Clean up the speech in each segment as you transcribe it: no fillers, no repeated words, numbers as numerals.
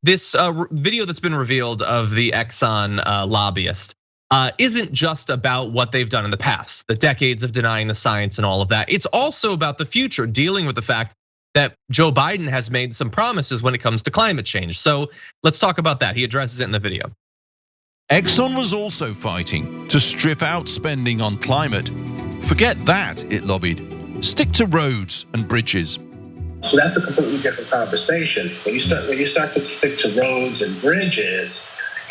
this video that's been revealed of the Exxon lobbyist isn't just about what they've done in the past, the decades of denying the science and all of that. It's also about the future, dealing with the fact that Joe Biden has made some promises when it comes to climate change. So let's talk about that. He addresses it in the video. Exxon was also fighting to strip out spending on climate. Forget that, it lobbied. Stick to roads and bridges. So that's a completely different conversation. When you start to stick to roads and bridges,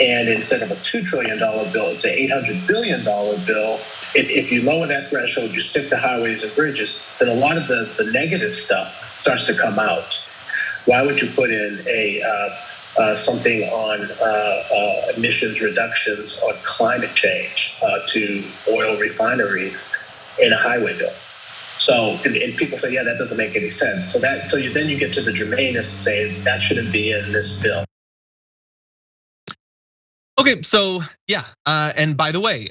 and instead of a $2 trillion bill, it's an $800 billion bill. If you lower that threshold, you stick to highways and bridges, then a lot of the negative stuff starts to come out. Why would you put in something on emissions reductions on climate change to oil refineries in a highway bill? So, and people say, yeah, that doesn't make any sense. Then you get to the germaneness and say that shouldn't be in this bill. Okay, so yeah, and by the way,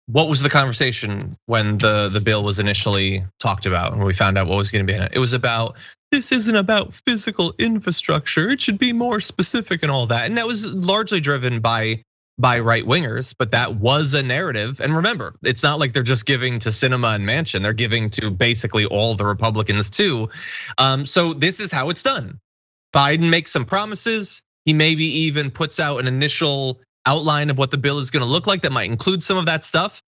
what was the conversation when the bill was initially talked about and we found out what was going to be in it? It was about, this isn't about physical infrastructure. It should be more specific and all that. And that was largely driven by right wingers, but that was a narrative. And remember, it's not like they're just giving to Sinema and Manchin. They're giving to basically all the Republicans too. So this is how it's done. Biden makes some promises. He maybe even puts out an initial outline of what the bill is going to look like that might include some of that stuff.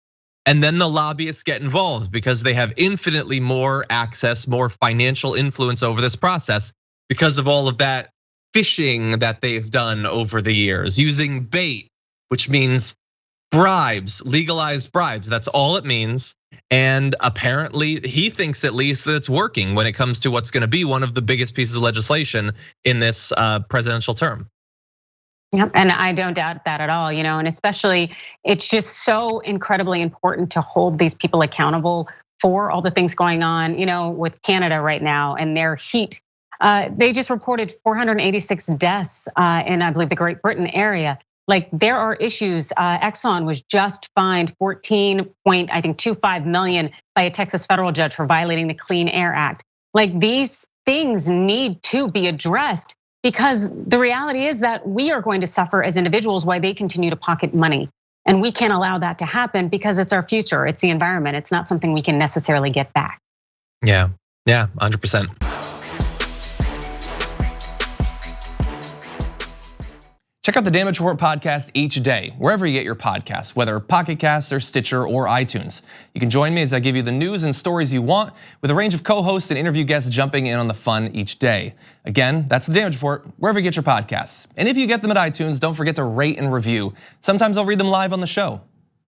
And then the lobbyists get involved because they have infinitely more access, more financial influence over this process because of all of that fishing that they've done over the years, using bait, which means bribes, legalized bribes. That's all it means. And apparently he thinks at least that it's working when it comes to what's going to be one of the biggest pieces of legislation in this presidential term. Yep, and I don't doubt that at all, and especially it's just so incredibly important to hold these people accountable for all the things going on, with Canada right now and their heat. They just reported 486 deaths in, I believe, the Great Britain area. Like there are issues. Exxon was just fined 14.25 million by a Texas federal judge for violating the Clean Air Act. Like these things need to be addressed because the reality is that we are going to suffer as individuals while they continue to pocket money. And we can't allow that to happen because it's our future, it's the environment. It's not something we can necessarily get back. Yeah, 100%. Check out the Damage Report podcast each day, wherever you get your podcasts, whether Pocket Casts or Stitcher or iTunes. You can join me as I give you the news and stories you want with a range of co-hosts and interview guests jumping in on the fun each day. Again, that's the Damage Report, wherever you get your podcasts. And if you get them at iTunes, don't forget to rate and review. Sometimes I'll read them live on the show.